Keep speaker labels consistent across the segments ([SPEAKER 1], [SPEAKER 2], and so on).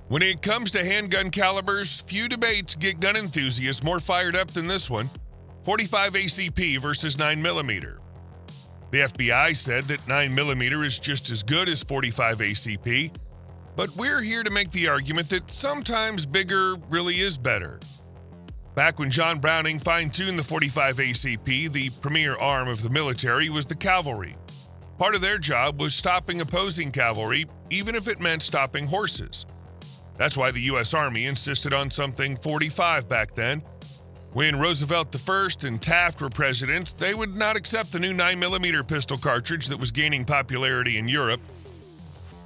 [SPEAKER 1] When it comes to handgun calibers, few debates get gun enthusiasts more fired up than this one: 45 ACP versus 9mm. The FBI said that 9mm is just as good as 45 ACP, but we're here to make the argument that sometimes bigger really is better. Back when John Browning fine-tuned the 45 ACP, the premier arm of the military was the cavalry. Part of their job was stopping opposing cavalry, even if it meant stopping horses. That's why the U.S. Army insisted on something 45 back then. When Roosevelt I and Taft were presidents, they would not accept the new 9mm pistol cartridge that was gaining popularity in Europe.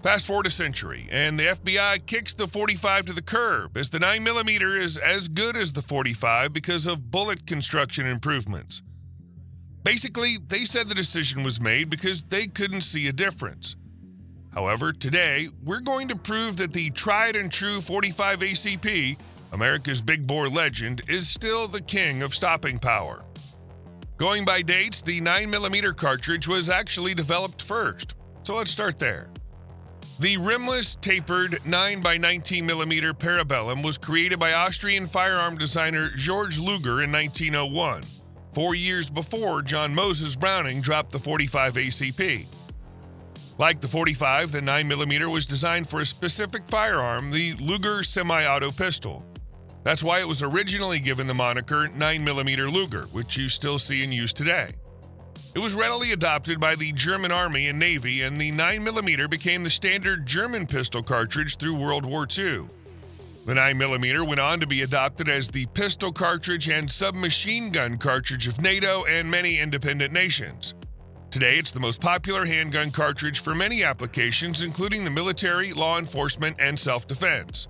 [SPEAKER 1] Fast forward a century, and the FBI kicks the 45 to the curb, as the 9mm is as good as the 45 because of bullet construction improvements. Basically, they said the decision was made because they couldn't see a difference. However, today, we're going to prove that the tried and true 45 ACP, America's big bore legend, is still the king of stopping power. Going by dates, the 9mm cartridge was actually developed first, so let's start there. The rimless, tapered 9x19mm Parabellum was created by Austrian firearm designer George Luger in 1901, 4 years before John Moses Browning dropped the 45 ACP. Like the 45, the 9mm was designed for a specific firearm, the Luger semi-auto pistol. That's why it was originally given the moniker 9mm Luger, which you still see in use today. It was readily adopted by the German Army and Navy, and the 9mm became the standard German pistol cartridge through World War II. The 9mm went on to be adopted as the pistol cartridge and submachine gun cartridge of NATO and many independent nations. Today, it's the most popular handgun cartridge for many applications, including the military, law enforcement, and self-defense.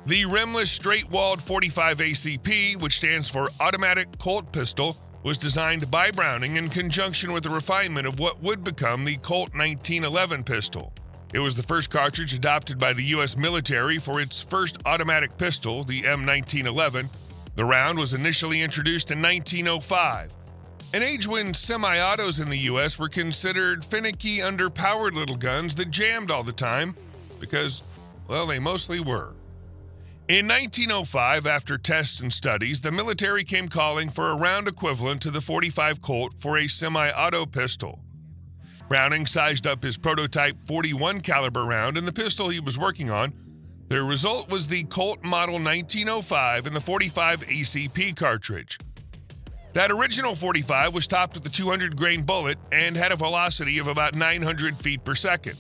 [SPEAKER 1] The rimless, straight-walled 45 ACP, which stands for Automatic Colt Pistol, was designed by Browning in conjunction with the refinement of what would become the Colt 1911 pistol. It was the first cartridge adopted by the U.S. military for its first automatic pistol, the M1911. The round was initially introduced in 1905. An age when semi-autos in the U.S. were considered finicky, underpowered little guns that jammed all the time, because, well, they mostly were. In 1905, after tests and studies, the military came calling for a round equivalent to the 45 Colt for a semi-auto pistol. Browning sized up his prototype 41 caliber round in the pistol he was working on. The result was the Colt Model 1905 and the 45 ACP cartridge. That original 45 was topped with a 200-grain bullet and had a velocity of about 900 feet per second.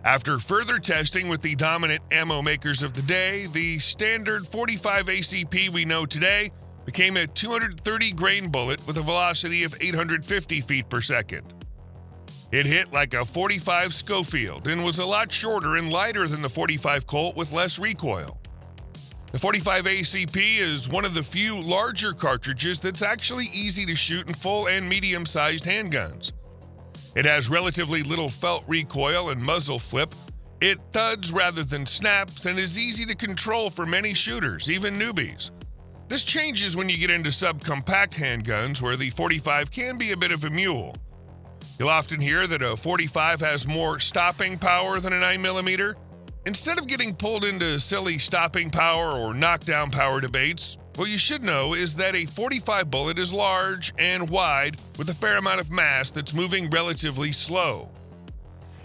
[SPEAKER 1] After further testing with the dominant ammo makers of the day, the standard 45 ACP we know today became a 230-grain bullet with a velocity of 850 feet per second. It hit like a 45 Schofield and was a lot shorter and lighter than the 45 Colt with less recoil. The 45 ACP is one of the few larger cartridges that's actually easy to shoot in full and medium-sized handguns. It has relatively little felt recoil and muzzle flip. It thuds rather than snaps and is easy to control for many shooters, even newbies. This changes when you get into subcompact handguns, where the 45 can be a bit of a mule. You'll often hear that a 45 has more stopping power than a 9mm. Instead of getting pulled into silly stopping power or knockdown power debates, what you should know is that a 45 bullet is large and wide with a fair amount of mass that's moving relatively slow.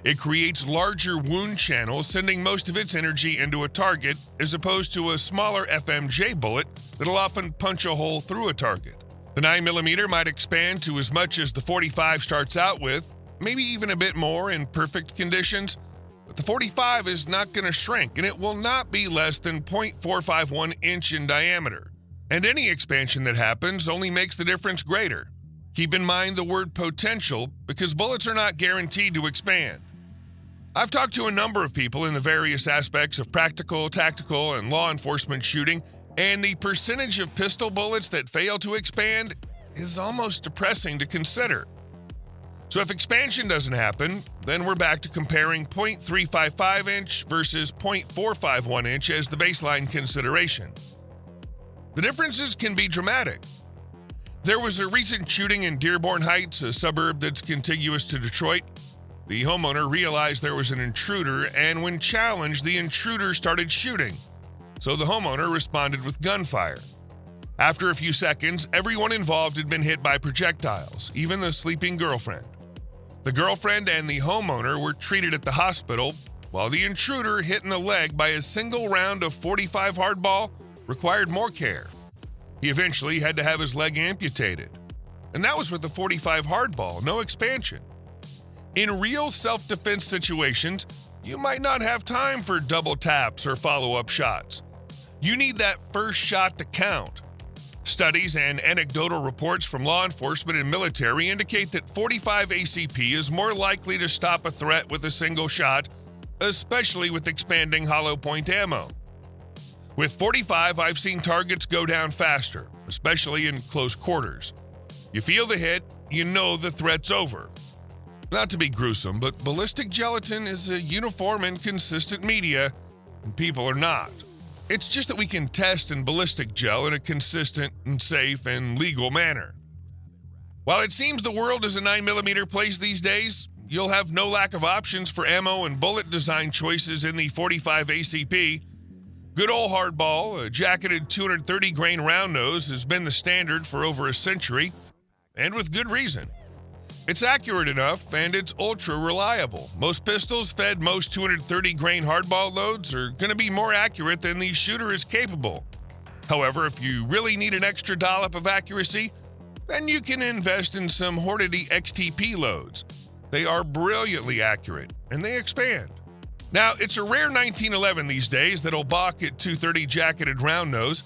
[SPEAKER 1] It creates larger wound channels, sending most of its energy into a target, as opposed to a smaller FMJ bullet that'll often punch a hole through a target. The 9mm might expand to as much as the 45 starts out with, maybe even a bit more in perfect conditions. But the 45 is not going to shrink, and it will not be less than 0.451 inch in diameter. And any expansion that happens only makes the difference greater. Keep in mind the word potential, because bullets are not guaranteed to expand. I've talked to a number of people in the various aspects of practical, tactical, and law enforcement shooting, and the percentage of pistol bullets that fail to expand is almost depressing to consider. So if expansion doesn't happen, then we're back to comparing 0.355 inch versus 0.451 inch as the baseline consideration. The differences can be dramatic. There was a recent shooting in Dearborn Heights, a suburb that's contiguous to Detroit. The homeowner realized there was an intruder, and when challenged, the intruder started shooting. So the homeowner responded with gunfire. After a few seconds, everyone involved had been hit by projectiles, even the sleeping girlfriend. The girlfriend and the homeowner were treated at the hospital, while the intruder, hit in the leg by a single round of .45 hardball, required more care. He eventually had to have his leg amputated. And that was with the .45 hardball, no expansion. In real self-defense situations, you might not have time for double taps or follow-up shots. You need that first shot to count. Studies and anecdotal reports from law enforcement and military indicate that .45 ACP is more likely to stop a threat with a single shot, especially with expanding hollow point ammo. With .45, I've seen targets go down faster, especially in close quarters. You feel the hit, you know the threat's over. Not to be gruesome, but ballistic gelatin is a uniform and consistent media, and people are not. It's just that we can test in ballistic gel in a consistent and safe and legal manner. While it seems the world is a 9mm place these days, you'll have no lack of options for ammo and bullet design choices in the .45 ACP. Good old hardball, a jacketed 230 grain round nose, has been the standard for over a century, and with good reason. It's accurate enough, and it's ultra reliable. Most pistols fed most 230 grain hardball loads are going to be more accurate than the shooter is capable. However, if you really need an extra dollop of accuracy, then you can invest in some Hornady XTP loads. They are brilliantly accurate, and they expand. Now, it's a rare 1911 these days that'll balk at 230 jacketed round nose,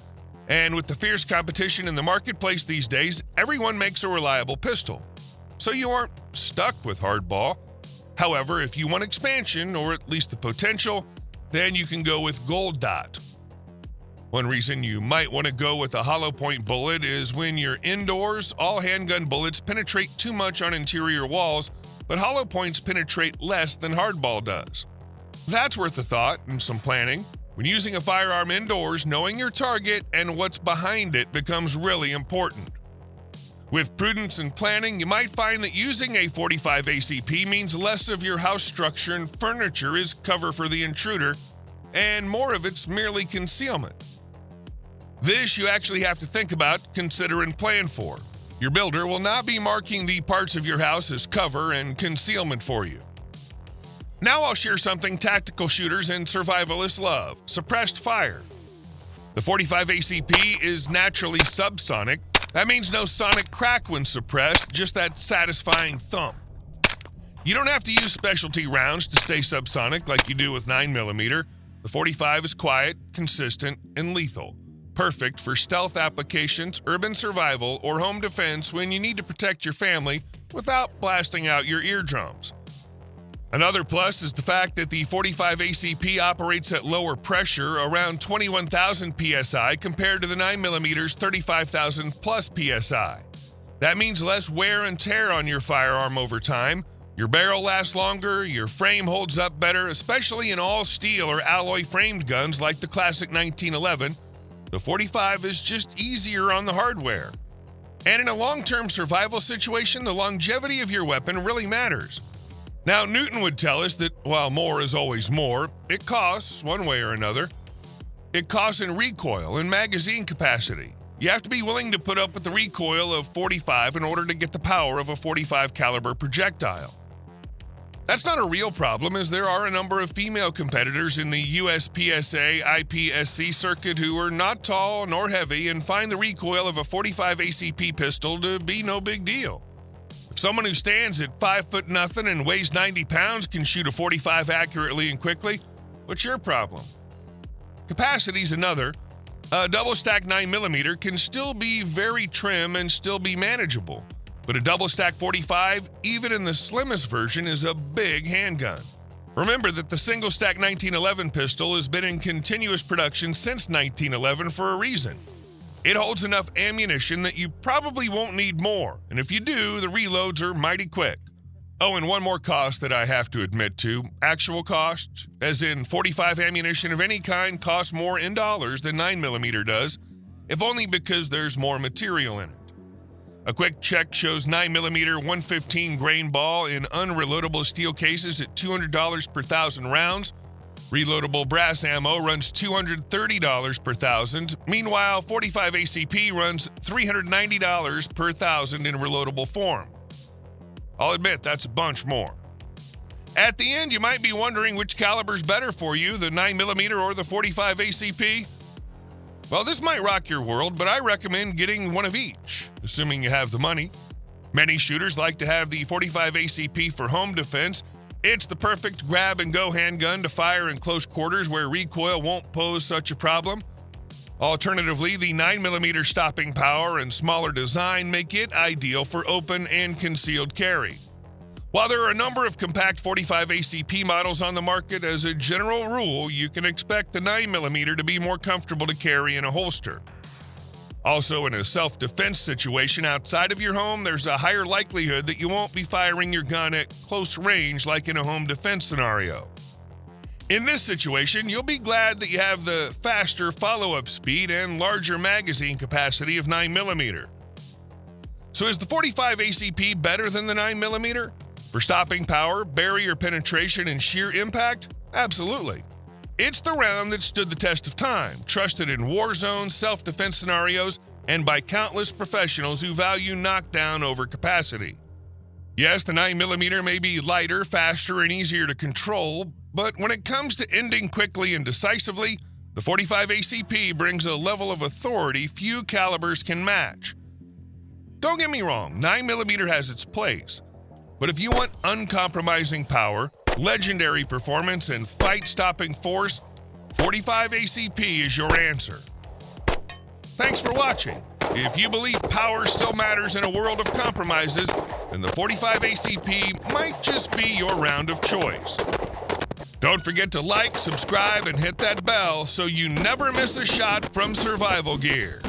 [SPEAKER 1] and with the fierce competition in the marketplace these days, everyone makes a reliable pistol. So you aren't stuck with hardball. However, if you want expansion, or at least the potential, then you can go with gold dot. One reason you might want to go with a hollow point bullet is when you're indoors, all handgun bullets penetrate too much on interior walls, but hollow points penetrate less than hardball does. That's worth a thought and some planning. When using a firearm indoors, knowing your target and what's behind it becomes really important. With prudence and planning, you might find that using a .45 ACP means less of your house structure and furniture is cover for the intruder, and more of it's merely concealment. This you actually have to think about, consider, and plan for. Your builder will not be marking the parts of your house as cover and concealment for you. Now I'll share something tactical shooters and survivalists love: suppressed fire. The .45 ACP is naturally subsonic. That means no sonic crack when suppressed, just that satisfying thump. You don't have to use specialty rounds to stay subsonic like you do with 9mm. The .45 is quiet, consistent, and lethal. Perfect for stealth applications, urban survival, or home defense when you need to protect your family without blasting out your eardrums. Another plus is the fact that the .45 ACP operates at lower pressure, around 21,000 psi, compared to the 9mm's 35,000 plus psi. That means less wear and tear on your firearm over time. Your barrel lasts longer, your frame holds up better, especially in all steel or alloy framed guns like the classic 1911. The .45 is just easier on the hardware. And in a long-term survival situation, the longevity of your weapon really matters. Now, Newton would tell us that while more is always more, it costs one way or another. It costs in recoil and magazine capacity. You have to be willing to put up with the recoil of .45 in order to get the power of a .45 caliber projectile. That's not a real problem, as there are a number of female competitors in the USPSA IPSC circuit who are not tall nor heavy and find the recoil of a .45 ACP pistol to be no big deal. If someone who stands at 5'0" and weighs 90 pounds can shoot a .45 accurately and quickly, what's your problem? Capacity's another. A double-stack 9mm can still be very trim and still be manageable, but a double-stack .45, even in the slimmest version, is a big handgun. Remember that the single-stack 1911 pistol has been in continuous production since 1911 for a reason. It holds enough ammunition that you probably won't need more, and if you do, the reloads are mighty quick. Oh, and one more cost that I have to admit to: actual cost, as in .45 ammunition of any kind costs more in dollars than 9mm does, if only because there's more material in it. A quick check shows 9mm 115 grain ball in unreloadable steel cases at $200 per 1,000 rounds. Reloadable brass ammo runs $230 per 1,000. Meanwhile, 45 ACP runs $390 per 1,000 in reloadable form. I'll admit, that's a bunch more. At the end, you might be wondering which caliber's better for you, the 9mm or the 45 ACP? Well, this might rock your world, but I recommend getting one of each, assuming you have the money. Many shooters like to have the 45 ACP for home defense. It's the perfect grab-and-go handgun to fire in close quarters where recoil won't pose such a problem. Alternatively, the 9mm stopping power and smaller design make it ideal for open and concealed carry. While there are a number of compact 45 ACP models on the market, as a general rule, you can expect the 9mm to be more comfortable to carry in a holster. Also, in a self-defense situation outside of your home, there's a higher likelihood that you won't be firing your gun at close range like in a home defense scenario. In this situation, you'll be glad that you have the faster follow-up speed and larger magazine capacity of 9mm. So is the 45 ACP better than the 9mm? For stopping power, barrier penetration, and sheer impact? Absolutely. It's the round that stood the test of time, trusted in war zones, self-defense scenarios, and by countless professionals who value knockdown over capacity. Yes, the 9mm may be lighter, faster, and easier to control, but when it comes to ending quickly and decisively, the 45 ACP brings a level of authority few calibers can match. Don't get me wrong, 9mm has its place. But if you want uncompromising power, legendary performance, and fight-stopping force, 45 ACP is your answer. Thanks for watching. If you believe power still matters in a world of compromises, then the 45 ACP might just be your round of choice. Don't forget to like, subscribe, and hit that bell so you never miss a shot from Survival Gear.